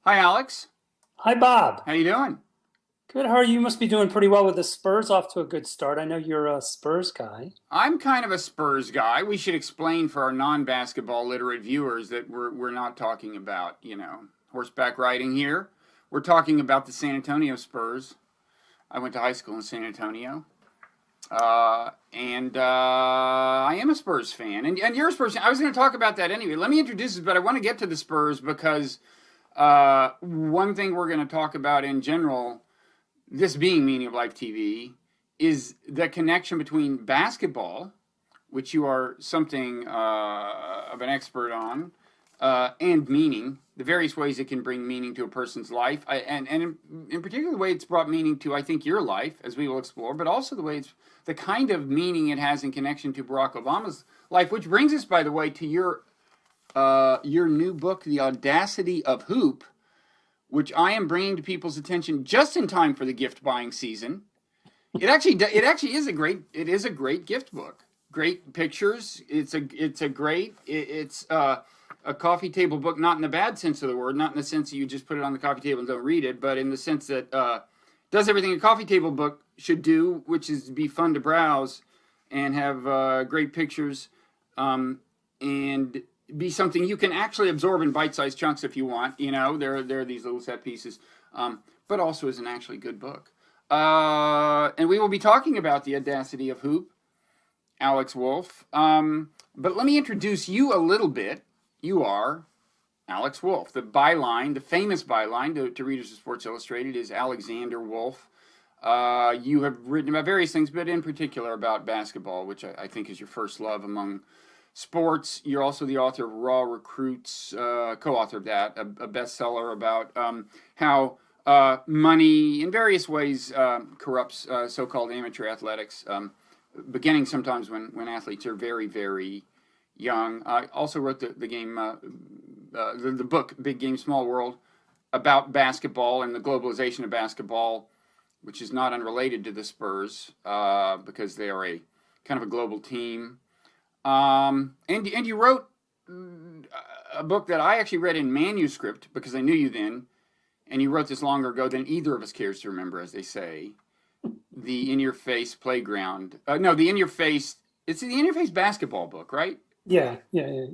Hi, Alex. Hi, Bob. How you doing? Good. How are you? You must be doing pretty well with the Spurs off to a good start. I know you're a Spurs guy. I'm kind of a Spurs guy. We should explain for our non-basketball literate viewers that we're not talking about, horseback riding here. We're talking about the San Antonio Spurs. I went to high school in San Antonio. And I am a Spurs fan. And you're a Spurs fan. I was going to talk about that anyway. Let me introduce this, but I want to get to the Spurs because one thing we're going to talk about in general, this being Meaning of Life TV, is the connection between basketball, which you are something of an expert on, and meaning, the various ways it can bring meaning to a person's life, and in particular the way it's brought meaning to, I think, your life, as we will explore, but also the way it's, the kind of meaning it has in connection to Barack Obama's life, which brings us, by the way, to your new book, The Audacity of Hoop, which I am bringing to people's attention just in time for the gift buying season. It actually is a great gift book. Great pictures. It's a coffee table book, not in the bad sense of the word, not in the sense that you just put it on the coffee table and don't read it, but in the sense that does everything a coffee table book should do, which is be fun to browse and have great pictures, and be something you can actually absorb in bite-sized chunks if you want. There are these little set pieces, but also is an actually good book. And we will be talking about The Audacity of Hoop, Alex Wolff. But let me introduce you a little bit. You are Alex Wolff. The byline, the famous byline to readers of Sports Illustrated is Alexander Wolff. You have written about various things, but in particular about basketball, which I think is your first love among sports. You're also the author of Raw Recruits, co-author of that, a bestseller about how money in various ways corrupts so-called amateur athletics, beginning sometimes when athletes are very, very young. I also wrote the book, Big Game, Small World, about basketball and the globalization of basketball, which is not unrelated to the Spurs because they are a kind of a global team. And you wrote a book that I actually read in manuscript because I knew you then, and you wrote this longer ago than either of us cares to remember, as they say. The In Your Face Playground. No, the In Your Face. It's the In Your Face basketball book, right? Yeah.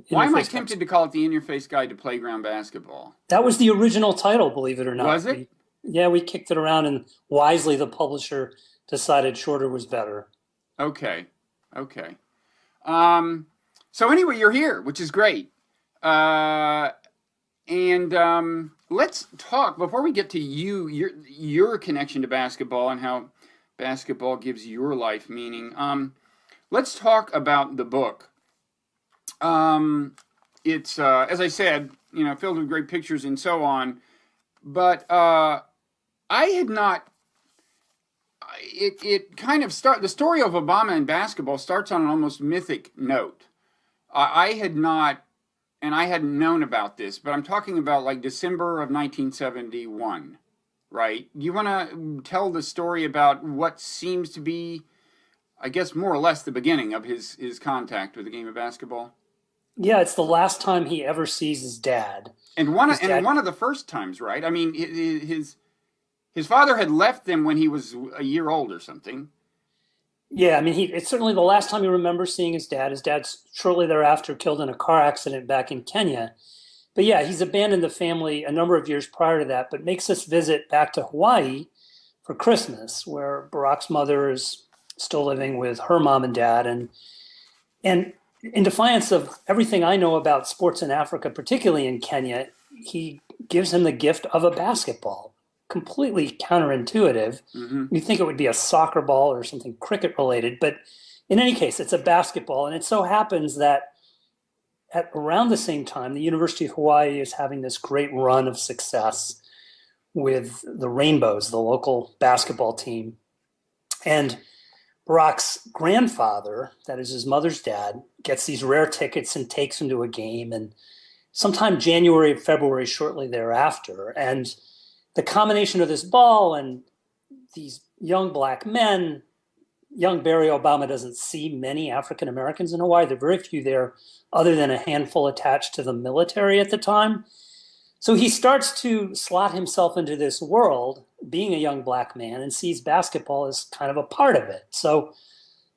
Why am I tempted to call it the In Your Face Guide to Playground Basketball? That was the original title, believe it or Was not. it? We kicked it around, and wisely the publisher decided shorter was better. Okay. Okay. So anyway, you're here, which is great. And let's talk before we get to your connection to basketball and how basketball gives your life meaning. Let's talk about the book. It's as I said, filled with great pictures and so on. But I had not. It kind of the story of Obama and basketball starts on an almost mythic note. I had not. And I hadn't known about this, but I'm talking about like December of 1971, right? Do you want to tell the story about what seems to be, I guess, more or less the beginning of his contact with the game of basketball? Yeah, it's the last time he ever sees his dad. And His dad, one of the first times, right? I mean, his father had left them when he was a year old or something. yeah, I mean, it's certainly the last time he remembers seeing his dad. His dad's shortly thereafter killed in a car accident back in Kenya. But yeah, he's abandoned the family a number of years prior to that, but makes this visit back to Hawaii for Christmas, where Barack's mother is still living with her mom and dad. And in defiance of everything I know about sports in Africa, particularly in Kenya, he gives him the gift of a basketball. Completely counterintuitive. Mm-hmm. You think it would be a soccer ball or something cricket related, but in any case, it's a basketball. And it so happens that at around the same time, the University of Hawaii is having this great run of success with the Rainbows, the local basketball team. And Barack's grandfather, that is his mother's dad, gets these rare tickets and takes him to a game. And sometime January, February, shortly thereafter. And the combination of this ball and these young black men, young Barry Obama doesn't see many African Americans in Hawaii. There are very few there, other than a handful attached to the military at the time. So he starts to slot himself into this world, being a young black man, and sees basketball as kind of a part of it. So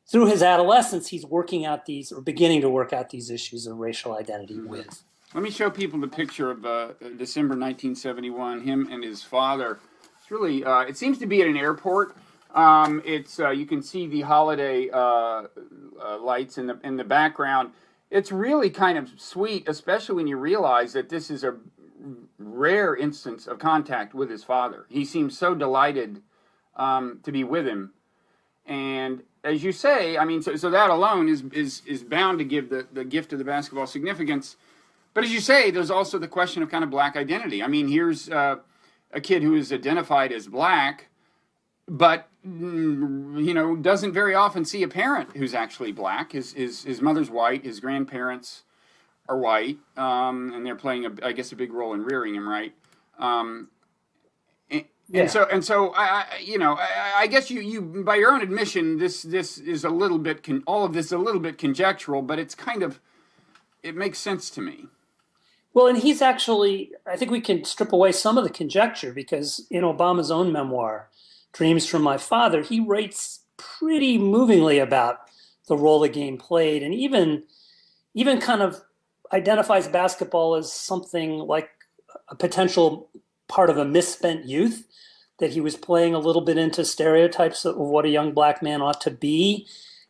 through his adolescence, he's working out these, or beginning to work out these issues of racial identity with. Let me show people the picture of December 1971, him and his father. It's really, it seems to be at an airport. It's you can see the holiday lights in the background. It's really kind of sweet, especially when you realize that this is a rare instance of contact with his father. He seems so delighted to be with him. And as you say, I mean, so that alone is bound to give the gift of the basketball significance. But as you say, there's also the question of kind of black identity. I mean, here's a kid who is identified as black, but doesn't very often see a parent who's actually black. His mother's white, his grandparents are white, and they're playing I guess a big role in rearing him, right? And so I guess you by your own admission, this is a little bit all of this is a little bit conjectural, but it's kind of, it makes sense to me. Well, and he's actually, I think we can strip away some of the conjecture, because in Obama's own memoir, Dreams from My Father, he writes pretty movingly about the role the game played, and even kind of identifies basketball as something like a potential part of a misspent youth, that he was playing a little bit into stereotypes of what a young black man ought to be.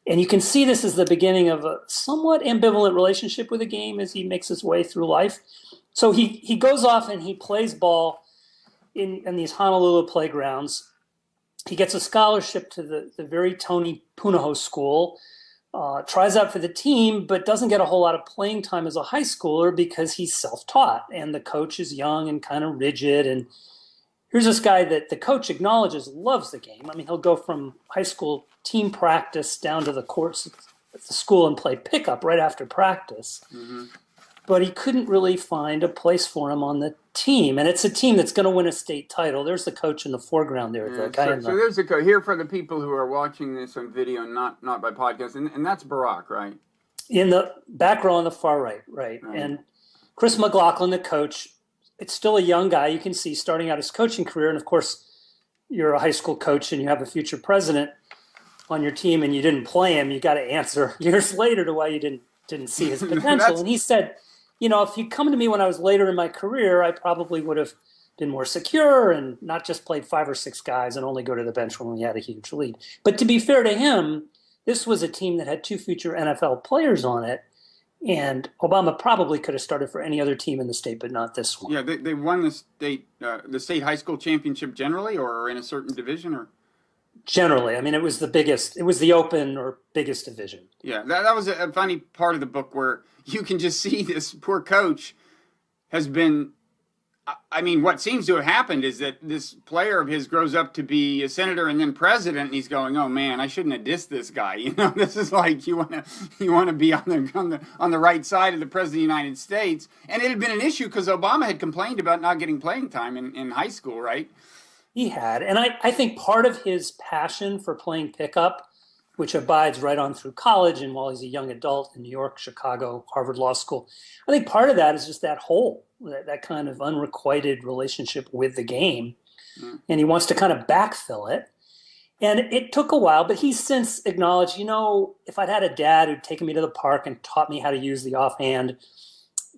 And you can see this as the beginning of a somewhat ambivalent relationship with the game as he makes his way through life. So he goes off and he plays ball in these Honolulu playgrounds. He gets a scholarship to the very Tony Punahou School, tries out for the team, but doesn't get a whole lot of playing time as a high schooler because he's self-taught, and the coach is young and kind of rigid. And here's this guy that the coach acknowledges loves the game. I mean, he'll go from high school team practice down to the course at the school and play pickup right after practice. Mm-hmm. But he couldn't really find a place for him on the team. And it's a team that's going to win a state title. There's the coach in the foreground there. Yeah, so there's the coach. Here for the people who are watching this on video and not by podcast. And that's Barack, right? In the back row on the far right. And Chris McLaughlin, the coach, it's still a young guy. You can see starting out his coaching career. And, of course, you're a high school coach and you have a future president on your team and you didn't play him. You got to answer years later to why you didn't see his potential. And he said, if you come to me when I was later in my career, I probably would have been more secure and not just played 5 or 6 guys and only go to the bench when we had a huge lead. But to be fair to him, this was a team that had 2 future NFL players on it. And Obama probably could have started for any other team in the state, but not this one. Yeah, they won the state high school championship generally, or in a certain division, or generally. I mean, it was the biggest. It was the open or biggest division. Yeah, that was a funny part of the book where you can just see this poor coach has been. I mean, what seems to have happened is that this player of his grows up to be a senator and then president, and he's going, "Oh man, I shouldn't have dissed this guy." This is like you want to be on the right side of the president of the United States, and it had been an issue because Obama had complained about not getting playing time in high school, right? He had, and I think part of his passion for playing pickup, which abides right on through college and while he's a young adult in New York, Chicago, Harvard Law School, I think part of that is just that hole. That kind of unrequited relationship with the game. And he wants to kind of backfill it. And it took a while, but he's since acknowledged, if I'd had a dad who'd taken me to the park and taught me how to use the offhand,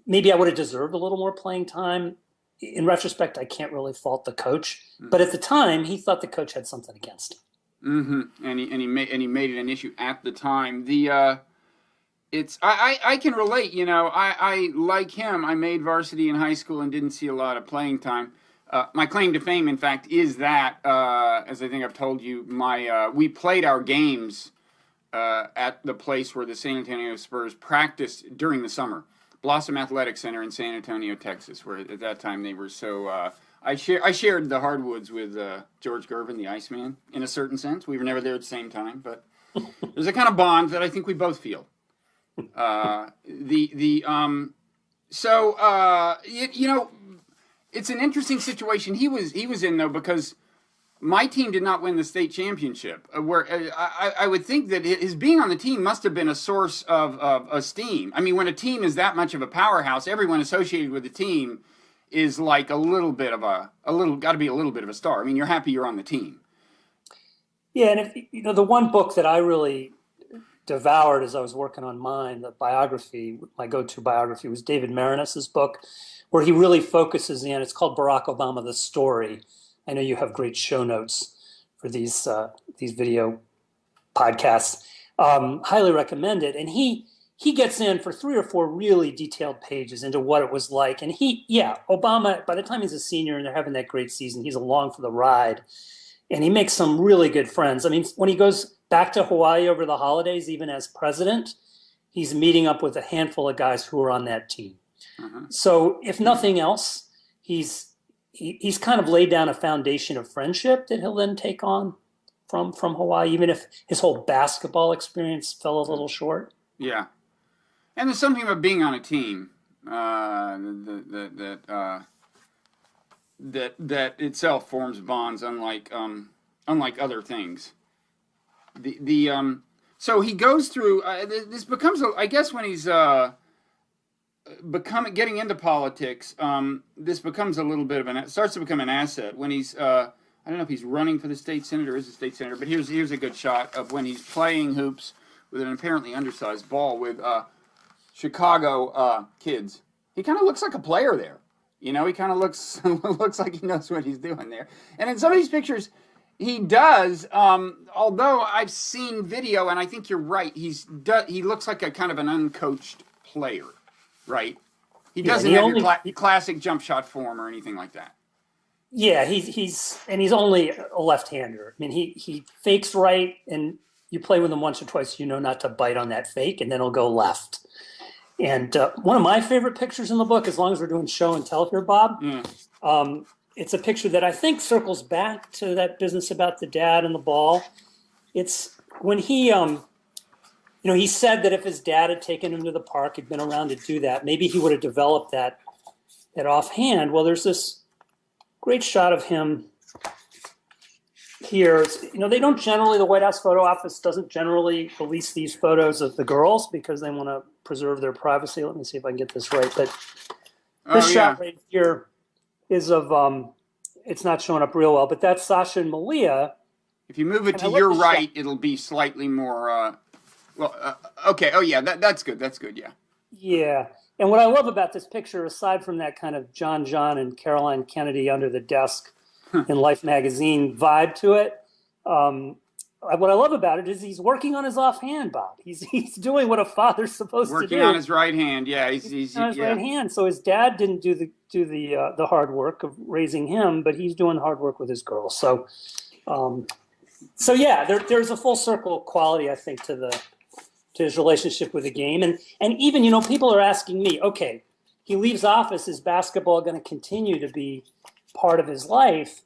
maybe I would have deserved a little more playing time. In retrospect, I can't really fault the coach. But at the time, he thought the coach had something against him. Mm-hmm. And he made it an issue at the time. I can relate, I like him. I made varsity in high school and didn't see a lot of playing time. My claim to fame, in fact, is that, as I think I've told you, we played our games at the place where the San Antonio Spurs practiced during the summer, Blossom Athletic Center in San Antonio, Texas, where at that time they were so. I shared the hardwoods with George Gervin, the Iceman, in a certain sense. We were never there at the same time, but there's a kind of bond that I think we both feel. It's an interesting situation he was in, though, because my team did not win the state championship. Where I would think that his being on the team must have been a source of esteem. I mean, when a team is that much of a powerhouse, everyone associated with the team is like got to be a little bit of a star. I mean, you're happy you're on the team. Yeah, and if the one book that I really devoured as I was working on mine, the biography, my go-to biography, was David Marinus's book, where he really focuses in. It's called Barack Obama: The Story. I know you have great show notes for these video podcasts. Highly recommend it. And he gets in for 3 or 4 really detailed pages into what it was like. And Obama, by the time he's a senior and they're having that great season, he's along for the ride. And he makes some really good friends. I mean, when he goes back to Hawaii over the holidays, even as president, he's meeting up with a handful of guys who are on that team. Uh-huh. So if nothing else, he's kind of laid down a foundation of friendship that he'll then take on from Hawaii, even if his whole basketball experience fell a little short. Yeah. And there's something about being on a team that itself forms bonds, unlike other things. So he goes through. This becomes, I guess, when he's getting into politics. This becomes a little bit of starts to become an asset when he's. I don't know if he's running for the state senate or is a state senator, but here's a good shot of when he's playing hoops with an apparently undersized ball with Chicago kids. He kind of looks like a player there. He kind of looks like he knows what he's doing there. And in some of these pictures, he does. Although I've seen video, and I think you're right. He looks like a kind of an uncoached player, right? He doesn't have your classic jump shot form or anything like that. Yeah, he's only a left-hander. I mean, he fakes right, and you play with him once or twice, not to bite on that fake, and then he'll go left. And one of my favorite pictures in the book, as long as we're doing show and tell here, Bob, it's a picture that I think circles back to that business about the dad and the ball. It's when he said that if his dad had taken him to the park, he'd been around to do that, maybe he would have developed that offhand. Well, there's this great shot of him here. They don't generally, the White House photo office doesn't generally release these photos of the girls because they want to preserve their privacy. Let me see if I can get this right. But this shot right here is of, it's not showing up real well, but that's Sasha and Malia. If you move it to your right, it'll be slightly more, okay. Oh yeah, that's good. That's good. Yeah. Yeah. And what I love about this picture, aside from that kind of John and Caroline Kennedy under the desk in Life magazine vibe to it, what I love about it is he's working on his offhand, Bob. He's doing what a father's supposed to do. Working on his right hand, yeah. He's on his right hand. So his dad didn't do the hard work of raising him, but he's doing hard work with his girls. So yeah, there's a full circle quality, I think, to his relationship with the game. And even, people are asking me, okay, he leaves office, is basketball going to continue to be part of his life?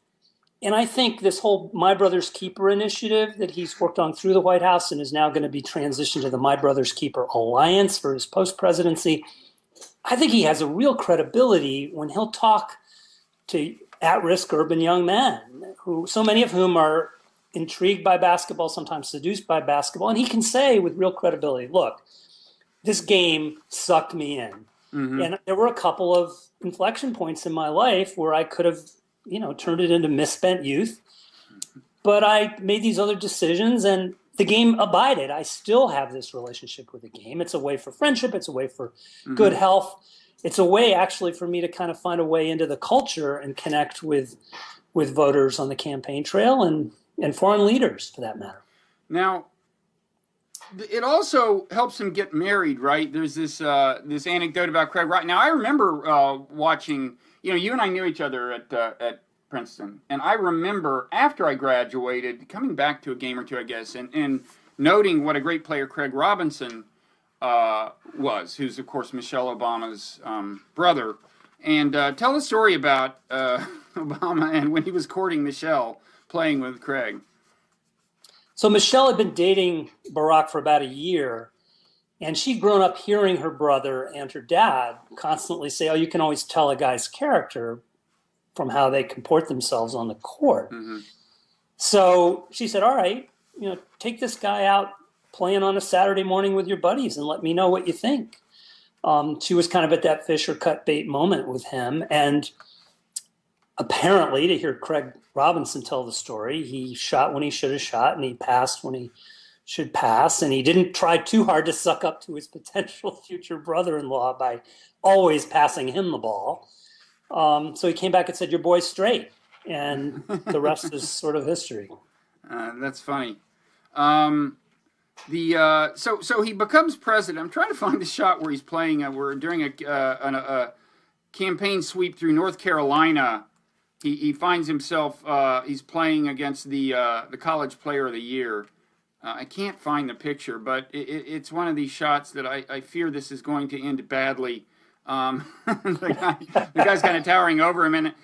And I think this whole My Brother's Keeper initiative that he's worked on through the White House and is now going to be transitioned to the My Brother's Keeper Alliance for his post-presidency, I think he has a real credibility when he'll talk to at-risk urban young men, so many of whom are intrigued by basketball, sometimes seduced by basketball. And he can say with real credibility, look, this game sucked me in. Mm-hmm. And there were a couple of inflection points in my life where I could have, turned it into misspent youth. But I made these other decisions and the game abided. I still have this relationship with the game. It's a way for friendship. It's a way for good health. It's a way actually for me to kind of find a way into the culture and connect with voters on the campaign trail and foreign leaders, for that matter. Now, it also helps him get married, right? There's this anecdote about Craig Wright. Now, I remember watching. You and I knew each other at Princeton, and I remember after I graduated, coming back to a game or two, I guess, and noting what a great player Craig Robinson was, who's of course Michelle Obama's brother. And tell the story about Obama and when he was courting Michelle, playing with Craig. So Michelle had been dating Barack for about a year, and she'd grown up hearing her brother and her dad constantly say, oh, you can always tell a guy's character from how they comport themselves on the court. Mm-hmm. So she said, all right, take this guy out playing on a Saturday morning with your buddies and let me know what you think. She was kind of at that fish or cut bait moment with him. And apparently, to hear Craig Robinson tell the story, he shot when he should have shot, and he passed when he should pass. And he didn't try too hard to suck up to his potential future brother-in-law by always passing him the ball. So he came back and said, "Your boy's straight." And the rest is sort of history. That's funny. So he becomes president. I'm trying to find the shot where he's playing. We're during a campaign sweep through North Carolina. He finds himself. He's playing against the College Player of the Year. I can't find the picture, but it's one of these shots that I fear this is going to end badly. The guy's kind of towering over him, and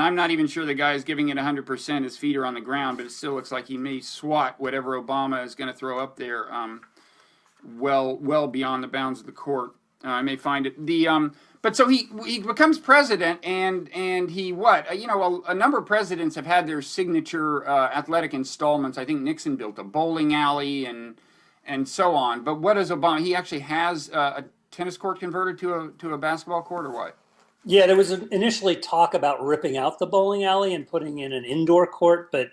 I'm not even sure the guy is giving it 100%. His feet are on the ground, but it still looks like he may swat whatever Obama is going to throw up there well beyond the bounds of the court. I may find it. But so he becomes president, and he a number of presidents have had their signature athletic installments. I think Nixon built a bowling alley and so on. But what does Obama? He actually has a tennis court converted to a basketball court, or what? Yeah, there was initially talk about ripping out the bowling alley and putting in an indoor court, but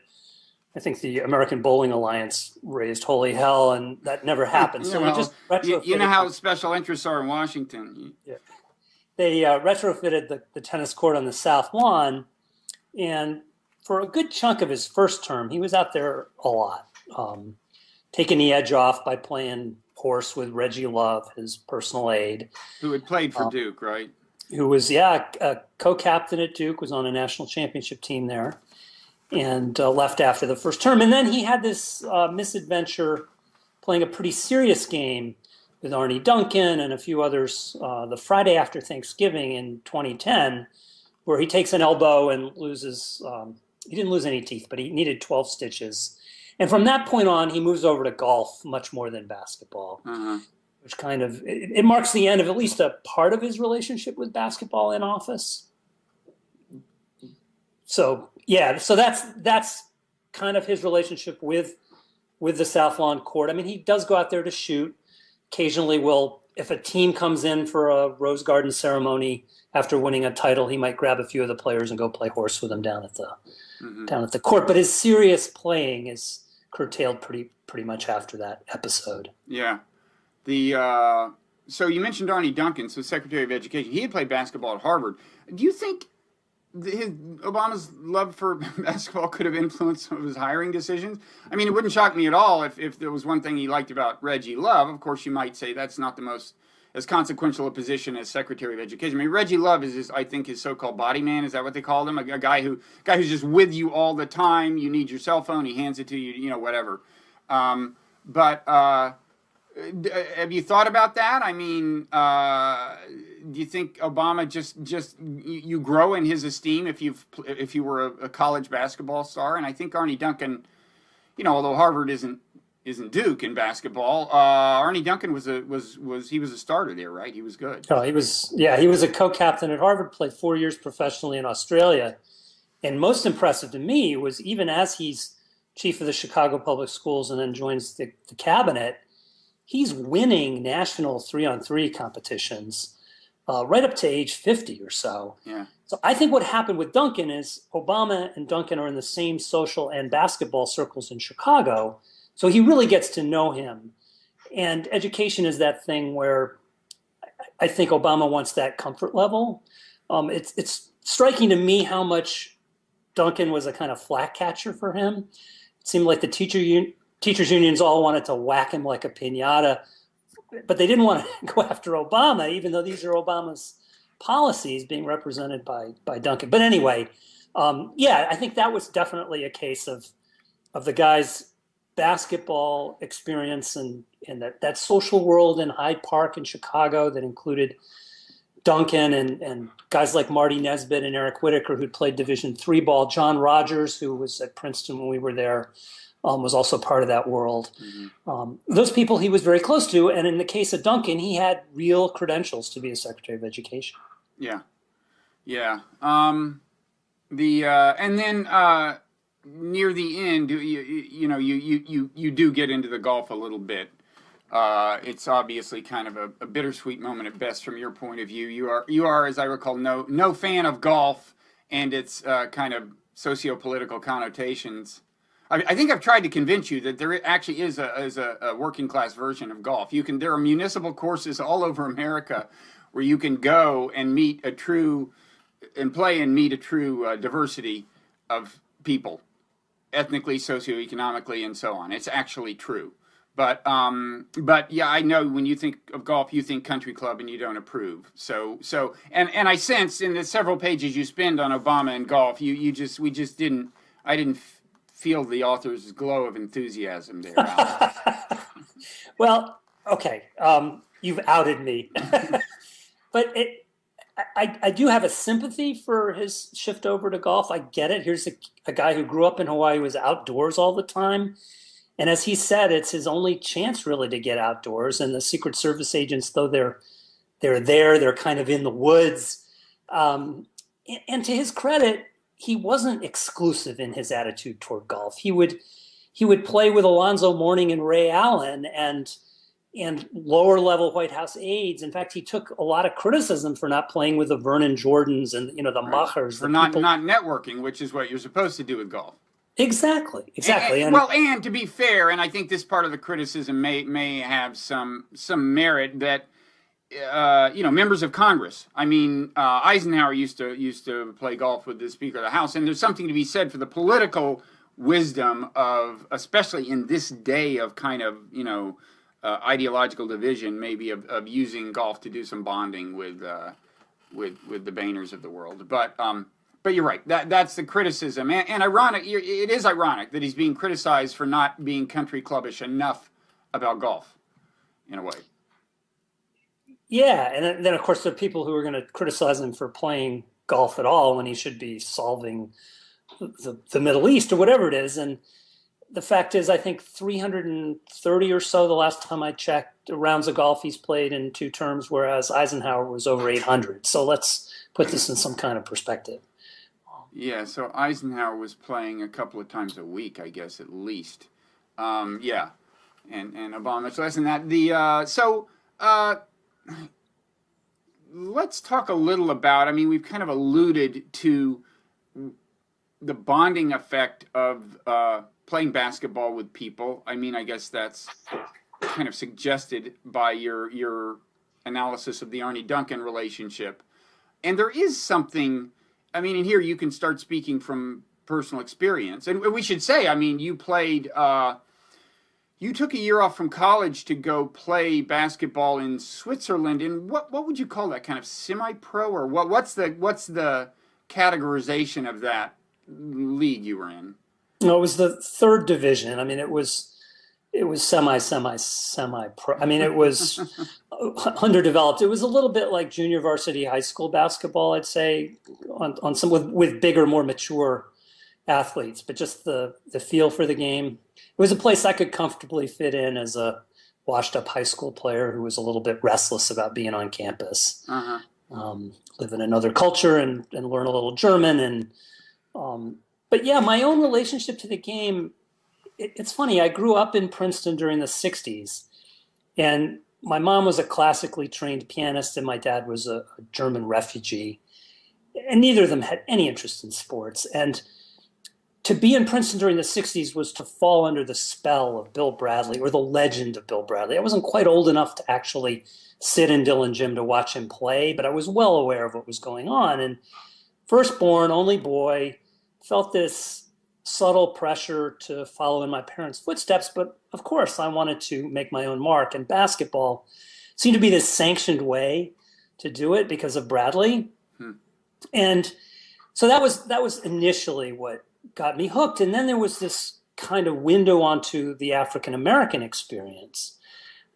I think the American Bowling Alliance raised holy hell, and that never happened. So he just retrofitted. You know how special interests are in Washington. Yeah. They retrofitted the tennis court on the South Lawn, and for a good chunk of his first term, he was out there a lot, taking the edge off by playing horse with Reggie Love, his personal aide. Who had played for Duke, right? Who was, a co-captain at Duke, was on a national championship team there, and left after the first term. And then he had this misadventure playing a pretty serious game with Arnie Duncan and a few others the Friday after Thanksgiving in 2010, where he takes an elbow and loses, he didn't lose any teeth, but he needed 12 stitches. And from that point on, he moves over to golf much more than basketball. Uh-huh. Which kind of, it marks the end of at least a part of his relationship with basketball in office. So that's kind of his relationship with the South Lawn court. I mean, he does go out there to shoot. Occasionally if a team comes in for a Rose Garden ceremony after winning a title, he might grab a few of the players and go play horse with them down at the court. But his serious playing is curtailed pretty much after that episode. Yeah. So you mentioned Arnie Duncan, so Secretary of Education. He had played basketball at Harvard. Do you think Obama's love for basketball could have influenced some of his hiring decisions? I mean, it wouldn't shock me at all if there was one thing he liked about Reggie Love. Of course, you might say that's not the most as consequential a position as Secretary of Education. I mean, Reggie Love is his so-called body man. Is that what they called him? A guy who's just with you all the time. You need your cell phone, he hands it to you. Whatever. Have you thought about that? I mean, do you think Obama just you grow in his esteem if you were a college basketball star? And I think Arnie Duncan, although Harvard isn't Duke in basketball, Arnie Duncan was a starter there, right? He was good. Oh, he was a co-captain at Harvard, played 4 years professionally in Australia, and most impressive to me was even as he's chief of the Chicago Public Schools and then joins the cabinet. He's winning national 3-on-3 competitions right up to age 50 or so. Yeah. So I think what happened with Duncan is Obama and Duncan are in the same social and basketball circles in Chicago. So he really gets to know him. And education is that thing where I think Obama wants that comfort level. It's striking to me how much Duncan was a kind of flat catcher for him. It seemed like the teachers unions all wanted to whack him like a piñata, but they didn't want to go after Obama, even though these are Obama's policies being represented by Duncan. But anyway, I think that was definitely a case of the guy's basketball experience and that social world in Hyde Park in Chicago that included Duncan and guys like Marty Nesbitt and Eric Whitaker, who'd played Division III ball. John Rogers, who was at Princeton when we were there, was also part of that world. Mm-hmm. Those people he was very close to, and in the case of Duncan, he had real credentials to be a Secretary of Education. Yeah. And then near the end, you do get into the golf a little bit. It's obviously kind of a bittersweet moment at best from your point of view. You are, as I recall, no fan of golf and its kind of socio-political connotations. I think I've tried to convince you that there actually is a working class version of golf. There are municipal courses all over America where you can go and meet a true diversity of people, ethnically, socioeconomically, and so on. It's actually true. But yeah, I know when you think of golf, you think country club and you don't approve. So I sense in the several pages you spend on Obama and golf, we just didn't. I didn't feel the author's glow of enthusiasm there. Well, okay, you've outed me, but I do have a sympathy for his shift over to golf. I get it. Here's a guy who grew up in Hawaii, was outdoors all the time. And as he said, it's his only chance really to get outdoors. And the Secret Service agents, though they're kind of in the woods. And to his credit, he wasn't exclusive in his attitude toward golf. He would play with Alonzo Mourning and Ray Allen and lower level White House aides. In fact, he took a lot of criticism for not playing with the Vernon Jordans and the Machers. For not networking, which is what you're supposed to do with golf. Exactly. And to be fair, and I think this part of the criticism may have some merit, that members of Congress. I mean, Eisenhower used to play golf with the Speaker of the House, and there's something to be said for the political wisdom of, especially in this day of kind of ideological division, maybe of using golf to do some bonding with the Boehners of the world, But you're right. That's the criticism, and ironic. It is ironic that he's being criticized for not being country clubbish enough about golf, in a way. Yeah, and then of course there are people who are going to criticize him for playing golf at all when he should be solving the Middle East or whatever it is. And the fact is, I think 330 or so the last time I checked rounds of golf he's played in 2 terms, whereas Eisenhower was over 800. So let's put this in some kind of perspective. Yeah, so Eisenhower was playing a couple of times a week, I guess, at least. Yeah, and Obama much less than that. Let's talk a little about, we've kind of alluded to the bonding effect of playing basketball with people. I guess that's kind of suggested by your analysis of the Arnie Duncan relationship. And there is something... and here you can start speaking from personal experience. And we should say, you played, you took a year off from college to go play basketball in Switzerland. In what would you call that, kind of semi-pro, or what's the categorization of that league you were in? No, it was the 3rd division. It was semi-pro. It was underdeveloped. It was a little bit like junior varsity high school basketball, I'd say, on some with bigger, more mature athletes, but just the feel for the game. It was a place I could comfortably fit in as a washed up high school player who was a little bit restless about being on campus, live in another culture and learn a little German. But yeah, my own relationship to the game, it's funny. I grew up in Princeton during the 60s, and my mom was a classically trained pianist and my dad was a German refugee, and neither of them had any interest in sports. And to be in Princeton during the 60s was to fall under the spell of Bill Bradley, or the legend of Bill Bradley. I wasn't quite old enough to actually sit in Dillon Gym to watch him play, but I was well aware of what was going on. And firstborn, only boy, felt this subtle pressure to follow in my parents' footsteps, but of course I wanted to make my own mark, and basketball seemed to be this sanctioned way to do it because of Bradley. And so that was initially what got me hooked. And then there was this kind of window onto the African American experience.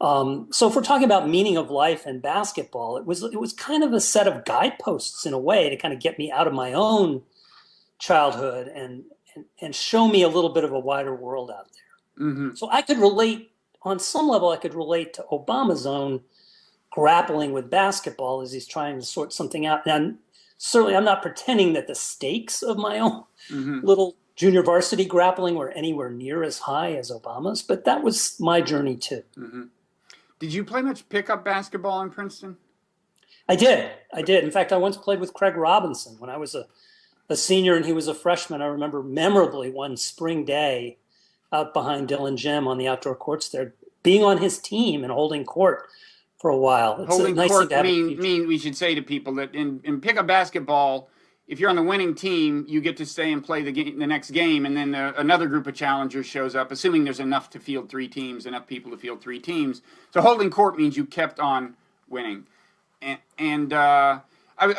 So if we're talking about meaning of life and basketball, it was kind of a set of guideposts in a way to kind of get me out of my own childhood and show me a little bit of a wider world out there. Mm-hmm. So I could relate, on some level, I could relate to Obama's own grappling with basketball as he's trying to sort something out. And certainly I'm not pretending that the stakes of my own little junior varsity grappling were anywhere near as high as Obama's, but that was my journey too. Mm-hmm. Did you play much pickup basketball in Princeton? I did. In fact, I once played with Craig Robinson when I was a senior and he was a freshman. I remember memorably one spring day out behind Dillon Gym on the outdoor courts there, being on his team and holding court for a while. It's Holding a nice court thing to have mean we should say to people that in pickup basketball, if you're on the winning team, you get to stay and play the next game, and then another group of challengers shows up, assuming there's enough to field three teams, enough people to field three teams. So holding court means you kept on winning. And I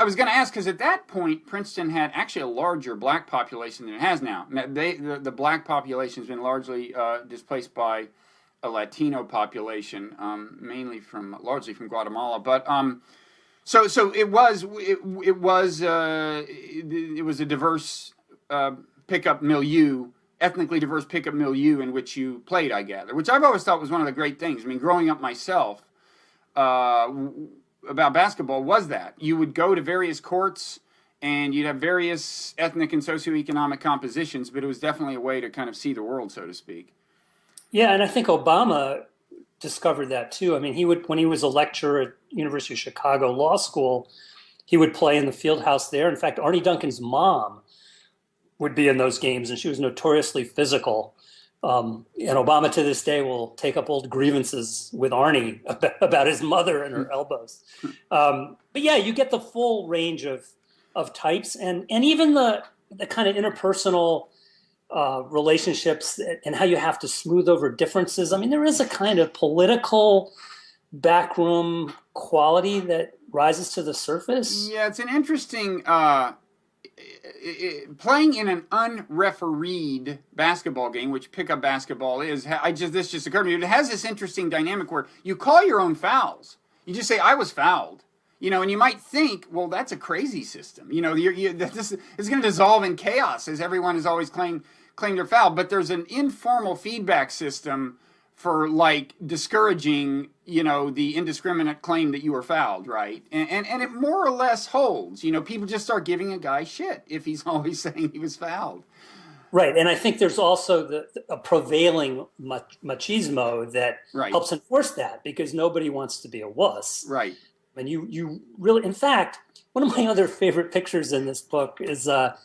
was going to ask, because at that point, Princeton had actually a larger black population than it has now. The black population has been largely displaced by a Latino population, largely from Guatemala. But so it was a diverse pickup milieu, ethnically diverse pickup milieu in which you played, I gather, which I've always thought was one of the great things. I mean, growing up myself, about basketball was that you would go to various courts and you'd have various ethnic and socioeconomic compositions, but it was definitely a way to kind of see the world, so to speak. Yeah, and I think Obama discovered that too. I mean, when he was a lecturer at University of Chicago Law School, he would play in the field house there. In fact, Arnie Duncan's mom would be in those games, and she was notoriously physical. And Obama to this day will take up old grievances with Arnie about his mother and her elbows. But yeah, you get the full range of types, and even the kind of interpersonal relationships and how you have to smooth over differences. I mean, there is a kind of political backroom quality that rises to the surface. Yeah, it's an interesting playing in an unrefereed basketball game, which pickup basketball is. This just occurred to me. It has this interesting dynamic where you call your own fouls. You just say, "I was fouled." And you might think, well, that's a crazy system. This is going to dissolve in chaos as everyone has always claimed their foul. But there's an informal feedback system for like discouraging, the indiscriminate claim that you were fouled, right? And it more or less holds. People just start giving a guy shit if he's always saying he was fouled. Right, and I think there's also a prevailing machismo that helps enforce that, because nobody wants to be a wuss. Right. And you really, in fact, one of my other favorite pictures in this book is I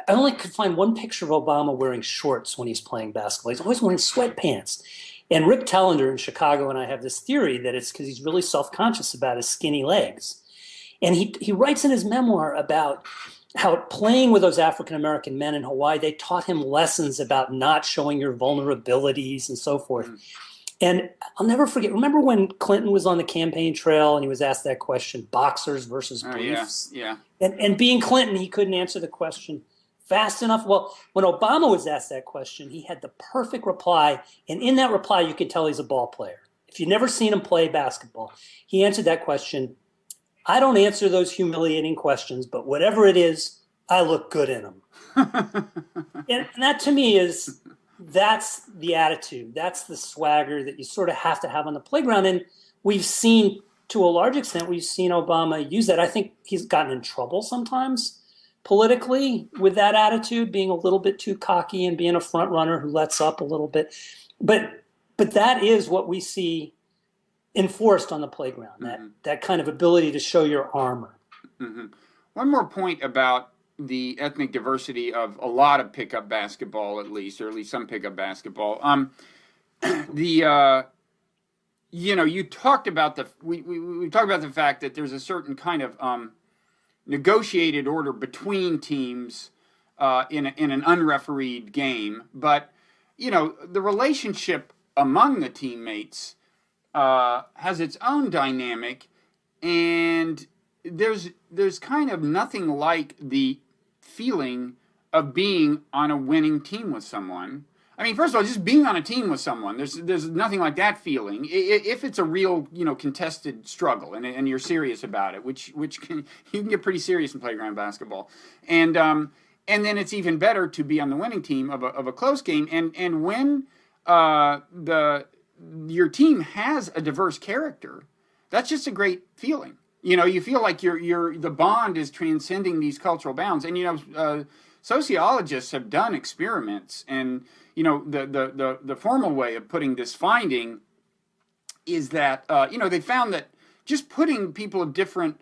only could find one picture of Obama wearing shorts when he's playing basketball. He's always wearing sweatpants. And Rick Tellender in Chicago and I have this theory that it's because he's really self-conscious about his skinny legs. And he writes in his memoir about how playing with those African-American men in Hawaii, they taught him lessons about not showing your vulnerabilities and so forth. Mm. And I'll never forget, remember when Clinton was on the campaign trail and he was asked that question, boxers versus briefs? Yeah. And being Clinton, he couldn't answer the question fast enough. Well, when Obama was asked that question, he had the perfect reply. And in that reply, you could tell he's a ball player. If you've never seen him play basketball, he answered that question, "I don't answer those humiliating questions, but whatever it is, I look good in them." and that to me that's the attitude. That's the swagger that you sort of have to have on the playground. And we've seen, to a large extent, Obama use that. I think he's gotten in trouble sometimes politically with that attitude, being a little bit too cocky and being a front runner who lets up a little bit. But that is what we see enforced on the playground, that kind of ability to show your armor. Mm-hmm. One more point about the ethnic diversity of a lot of pickup basketball, at least some pickup basketball. You talked about we talked about the fact that there's a certain kind of negotiated order between teams in an unrefereed game, but the relationship among the teammates has its own dynamic, and there's kind of nothing like the feeling of being on a winning team with someone. I mean, first of all, just being on a team with someone, there's nothing like that feeling. If it's a real, contested struggle and you're serious about it, which you can get pretty serious in playground basketball, and then it's even better to be on the winning team of a close game. And when your team has a diverse character, that's just a great feeling. You feel like the bond is transcending these cultural bounds. And sociologists have done experiments, and the formal way of putting this finding is that they found that just putting people of different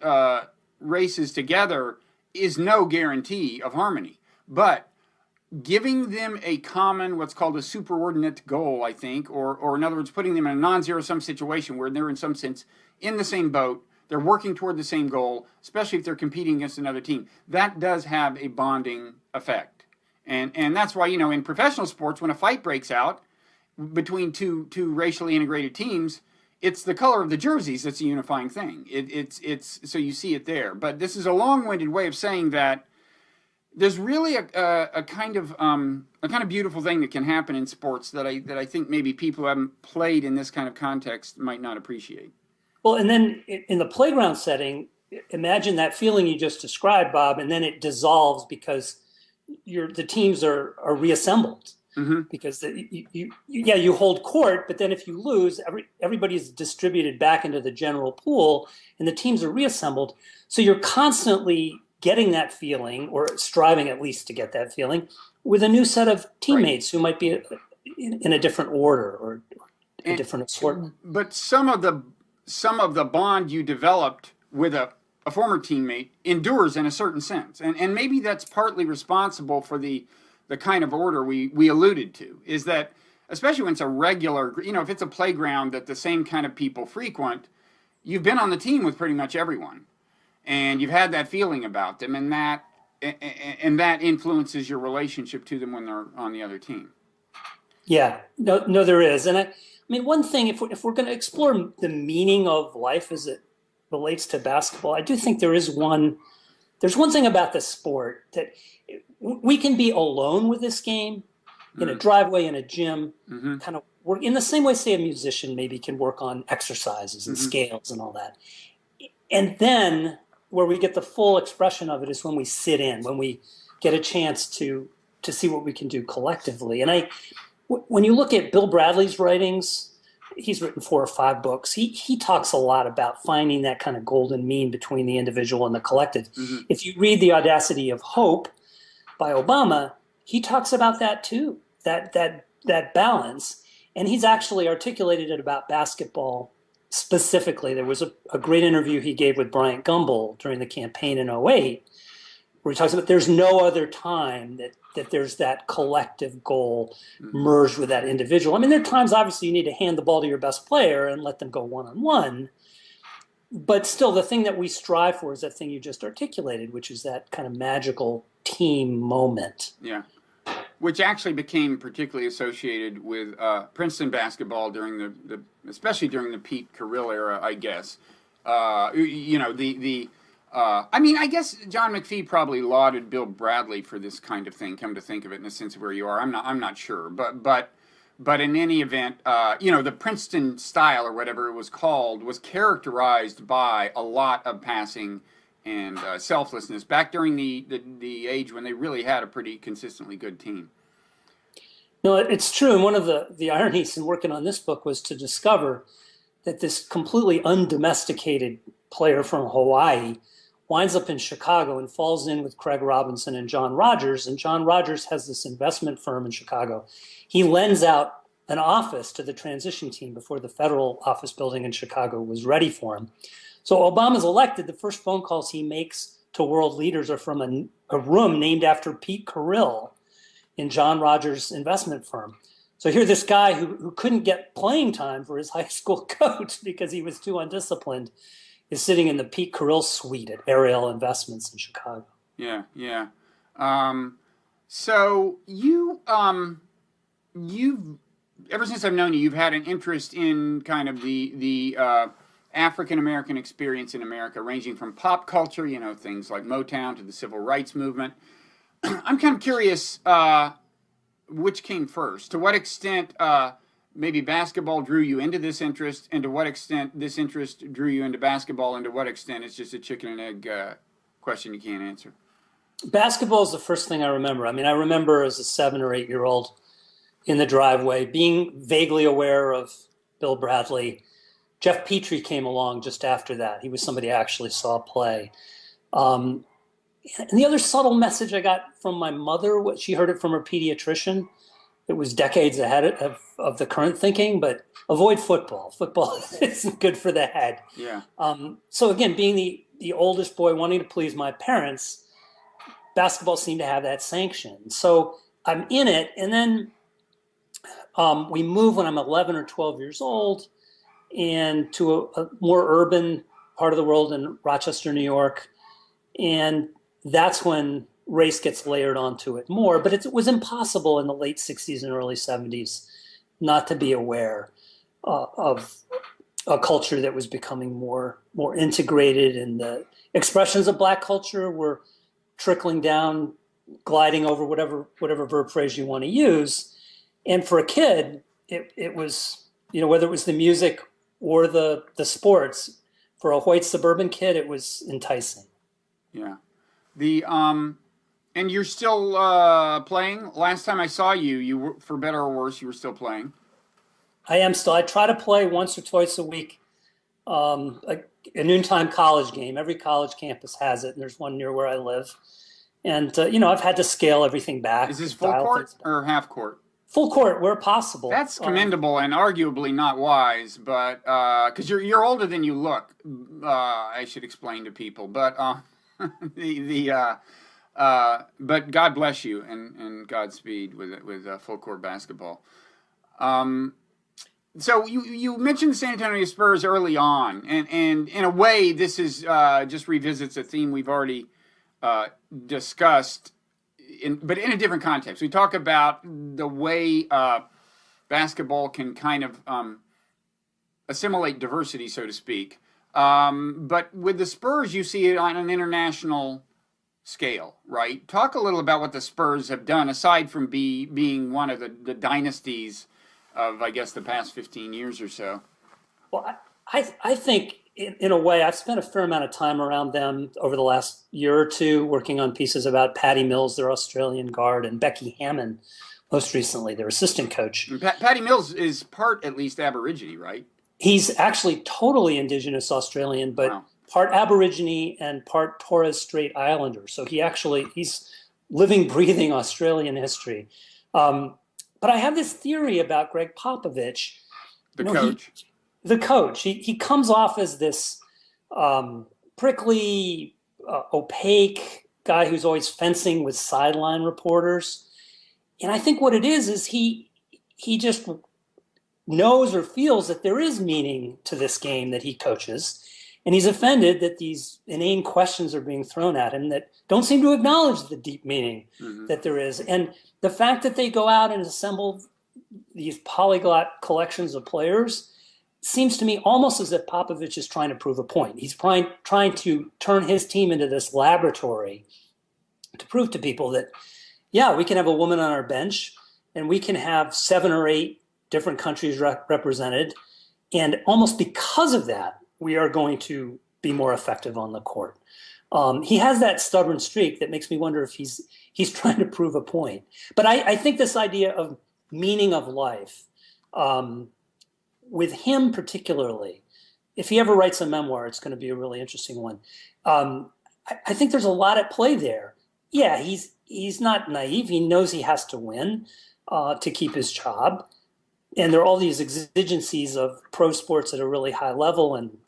races together is no guarantee of harmony, but giving them a common, what's called a superordinate goal, I think, or in other words, putting them in a non-zero sum situation where they're in some sense in the same boat, they're working toward the same goal, especially if they're competing against another team. That does have a bonding effect. And that's why, in professional sports, when a fight breaks out between two racially integrated teams, it's the color of the jerseys that's a unifying thing. It's so you see it there. But this is a long-winded way of saying that there's really a kind of beautiful thing that can happen in sports that I think maybe people who haven't played in this kind of context might not appreciate. Well, and then in the playground setting, imagine that feeling you just described, Bob, and then it dissolves because the teams are reassembled. Mm-hmm. Because you hold court, but then if you lose, everybody is distributed back into the general pool, and the teams are reassembled. So you're constantly getting that feeling, or striving at least to get that feeling, with a new set of teammates who might be in a different order or a different assortment. But some of the bond you developed with a former teammate endures in a certain sense, and maybe that's partly responsible for the kind of order we alluded to, is that especially when it's a regular, if it's a playground that the same kind of people frequent, you've been on the team with pretty much everyone. And you've had that feeling about them, and that influences your relationship to them when they're on the other team. Yeah, no, there is. And I mean, one thing, if we're going to explore the meaning of life as it relates to basketball, I do think there's one thing about the sport that we can be alone with this game in a driveway, in a gym, kind of work in the same way, say, a musician maybe can work on exercises and scales and all that. And then where we get the full expression of it is when we sit in, when we get a chance to see what we can do collectively. And when you look at Bill Bradley's writings, he's written 4 or 5 books. He talks a lot about finding that kind of golden mean between the individual and the collective. Mm-hmm. If you read The Audacity of Hope by Obama, he talks about that too, that balance. And he's actually articulated it about basketball specifically. There was a great interview he gave with Bryant Gumbel during the campaign in 2008, where he talks about there's no other time that there's that collective goal merged with that individual. I mean, there are times, obviously, you need to hand the ball to your best player and let them go one-on-one. But still, the thing that we strive for is that thing you just articulated, which is that kind of magical team moment. Yeah. Which actually became particularly associated with Princeton basketball during especially during the Pete Carrill era, I guess. I guess John McPhee probably lauded Bill Bradley for this kind of thing. Come to think of it, in the sense of where you are, I'm not sure, but in any event, the Princeton style or whatever it was called was characterized by a lot of passing and selflessness back during the age when they really had a pretty consistently good team. No, it's true. And one of the ironies in working on this book was to discover that this completely undomesticated player from Hawaii winds up in Chicago and falls in with Craig Robinson and John Rogers. And John Rogers has this investment firm in Chicago. He lends out an office to the transition team before the federal office building in Chicago was ready for him. So Obama's elected. The first phone calls he makes to world leaders are from a room named after Pete Carrill in John Rogers' investment firm. So here, this guy who couldn't get playing time for his high school coach because he was too undisciplined is sitting in the Pete Carrill suite at Ariel Investments in Chicago. Yeah. So you've ever since I've known you, you've had an interest in kind of the African-American experience in America, ranging from pop culture, things like Motown, to the civil rights movement. I'm kind of curious which came first. To what extent maybe basketball drew you into this interest, and to what extent this interest drew you into basketball, and to what extent it's just a chicken and egg question you can't answer? Basketball is the first thing I remember. I mean, I remember as a 7 or 8 year old in the driveway being vaguely aware of Bill Bradley. Jeff Petrie came along just after that. He was somebody I actually saw play. And the other subtle message I got from my mother, she heard it from her pediatrician, it was decades ahead of the current thinking, but avoid football. Football isn't good for the head. Yeah. So again, being the oldest boy, wanting to please my parents, basketball seemed to have that sanction. So I'm in it, and then we move when I'm 11 or 12 years old, and to a more urban part of the world in Rochester, New York, and that's when race gets layered onto it more. But it was impossible in the late 60s and early 70s not to be aware of a culture that was becoming more integrated, and the expressions of Black culture were trickling down, gliding over whatever verb phrase you want to use. And for a kid, it was, whether it was the music or the sports, for a white suburban kid, it was enticing. Yeah. And you're still playing? Last time I saw you, you were, for better or worse, you were still playing. I am still. I try to play once or twice a week, a noontime college game. Every college campus has it, and there's one near where I live. And, I've had to scale everything back. Is this full court or half court? Full court where possible. That's commendable and arguably not wise, but because you're older than you look, I should explain to people. But but God bless you and Godspeed with full court basketball. So you mentioned the San Antonio Spurs early on, and in a way, this is just revisits a theme we've already discussed, but in a different context. We talk about the way basketball can kind of assimilate diversity, so to speak. But with the Spurs, you see it on an international scale, right? Talk a little about what the Spurs have done, aside from being one of the dynasties of, I guess, the past 15 years or so. Well, I think, in a way, I've spent a fair amount of time around them over the last year or two, working on pieces about Patty Mills, their Australian guard, and Becky Hammon, most recently, their assistant coach. Patty Mills is part, at least, Aborigine, right? He's actually totally indigenous Australian, but wow. Part Aborigine and part Torres Strait Islander. So he's living, breathing Australian history. But I have this theory about Greg Popovich. The coach. He comes off as this prickly, opaque guy who's always fencing with sideline reporters. And I think what it is he just knows or feels that there is meaning to this game that he coaches. And he's offended that these inane questions are being thrown at him that don't seem to acknowledge the deep meaning that there is. And the fact that they go out and assemble these polyglot collections of players seems to me almost as if Popovich is trying to prove a point. He's trying to turn his team into this laboratory to prove to people that, yeah, we can have a woman on our bench and we can have 7 or 8 different countries represented. And almost because of that, we are going to be more effective on the court. He has that stubborn streak that makes me wonder if he's trying to prove a point. But I think this idea of meaning of life, with him particularly, if he ever writes a memoir, it's going to be a really interesting one. I think there's a lot at play there. Yeah, he's not naive. He knows he has to win to keep his job. And there are all these exigencies of pro sports at a really high level and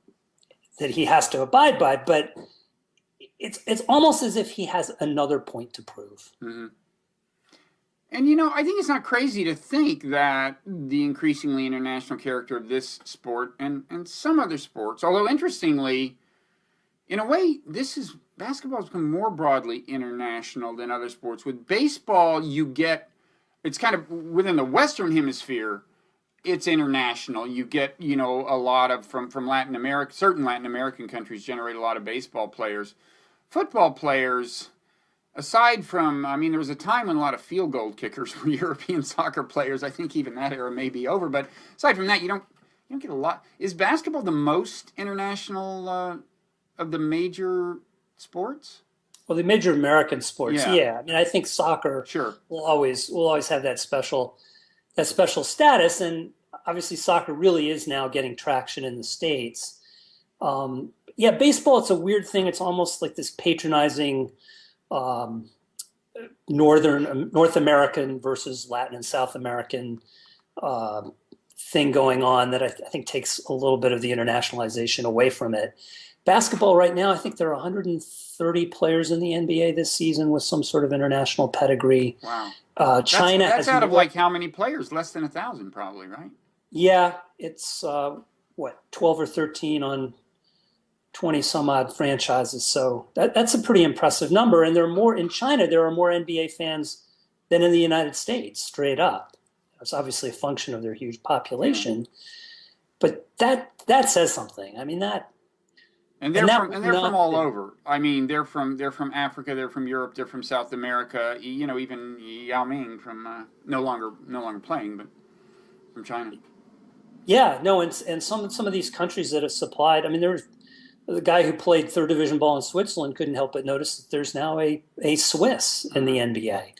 that he has to abide by, but it's almost as if he has another point to prove. Mm-hmm. And, I think it's not crazy to think that the increasingly international character of this sport and some other sports, although interestingly, in a way, basketball has become more broadly international than other sports. With baseball, it's kind of within the Western Hemisphere, it's international. You get, a lot of, from Latin America, certain Latin American countries generate a lot of baseball players. Football players, aside from, there was a time when a lot of field goal kickers were European soccer players. I think even that era may be over. But aside from that, you don't get a lot. Is basketball the most international of the major sports? Well, the major American sports, yeah. I think soccer will always have that special status, and obviously soccer really is now getting traction in the States. Baseball, it's a weird thing. It's almost like this patronizing North American versus Latin and South American thing going on that I think takes a little bit of the internationalization away from it. Basketball right now, I think there are 130 players in the NBA this season with some sort of international pedigree. Wow. China that's out of like how many players? Less than 1,000 probably, right? Yeah, it's 12 or 13 on 20 some odd franchises. So that's a pretty impressive number. And there are more in China. There are more NBA fans than in the United States, straight up. It's obviously a function of their huge population, but that says something. I mean and they're from all over. I mean, they're from Africa, they're from Europe, they're from South America. You know, even Yao Ming from no longer playing, but from China. Yeah, no, and some of these countries that have supplied. I mean, there's the guy who played third division ball in Switzerland couldn't help but notice that there's now a Swiss in the NBA.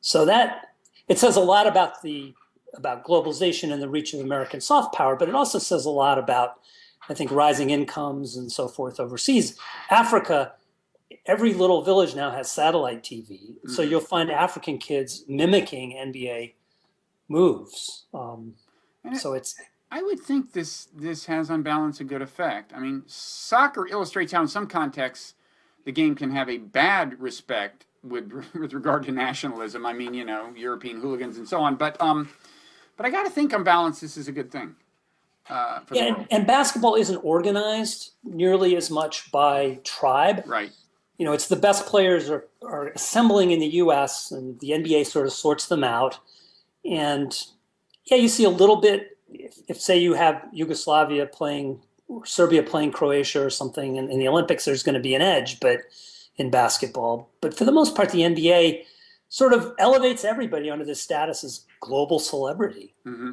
So that it says a lot about globalization and the reach of American soft power, but it also says a lot about, I think, rising incomes and so forth overseas. Africa, every little village now has satellite TV, so you'll find African kids mimicking NBA moves. So it's. I would think this has on balance a good effect. I mean, soccer illustrates how in some contexts the game can have a bad respect with regard to nationalism. I mean, you know, European hooligans and so on. But I got to think on balance this is a good thing. And basketball isn't organized nearly as much by tribe. Right. You know, it's the best players are assembling in the U.S. and the NBA sort of sorts them out. And yeah, you see a little bit. If say you have Yugoslavia playing, or Serbia playing Croatia or something in the Olympics, there's going to be an edge, but in basketball. But for the most part, the NBA sort of elevates everybody onto this status as global celebrity. Mm-hmm.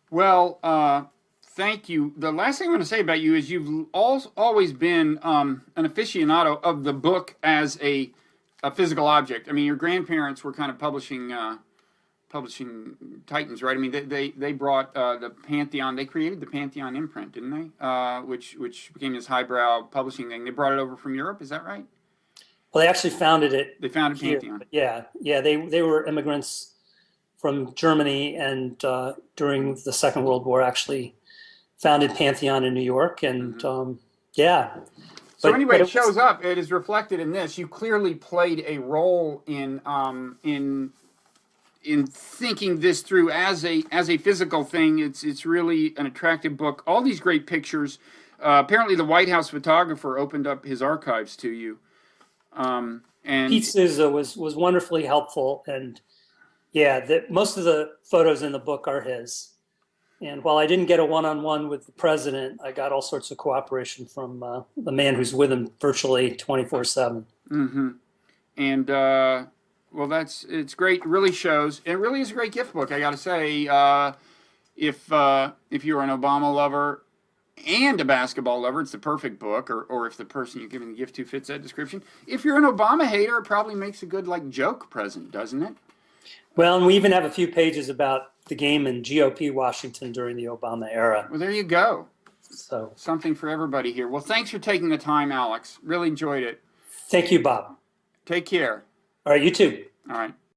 Well, thank you. The last thing I want to say about you is you've always been an aficionado of the book as a physical object. I mean, your grandparents were kind of publishing titans, right? I mean, they brought the Pantheon. They created the Pantheon imprint, didn't they? Which became this highbrow publishing thing. They brought it over from Europe. Is that right? Well, they actually founded it. They founded here. Pantheon. Yeah. They were immigrants from Germany, and during the Second World War, actually founded Pantheon in New York, and yeah. So anyway, it shows up. It is reflected in this. You clearly played a role in thinking this through as a physical thing. It's really an attractive book. All these great pictures. Apparently, the White House photographer opened up his archives to you. And Pete Souza was wonderfully helpful, and yeah, most of the photos in the book are his. And while I didn't get a one-on-one with the president, I got all sorts of cooperation from the man who's with him virtually 24/7. Mm-hmm. And well, it's great. It really shows. It really is a great gift book. I got to say, if you're an Obama lover and a basketball lover, it's the perfect book. Or if the person you're giving the gift to fits that description. If you're an Obama hater, it probably makes a good joke present, doesn't it? Well, and we even have a few pages about the game in GOP Washington during the Obama era. Well, there you go. So something for everybody here. Well, thanks for taking the time, Alex. Really enjoyed it. Thank you, Bob. Take care. All right, you too. All right.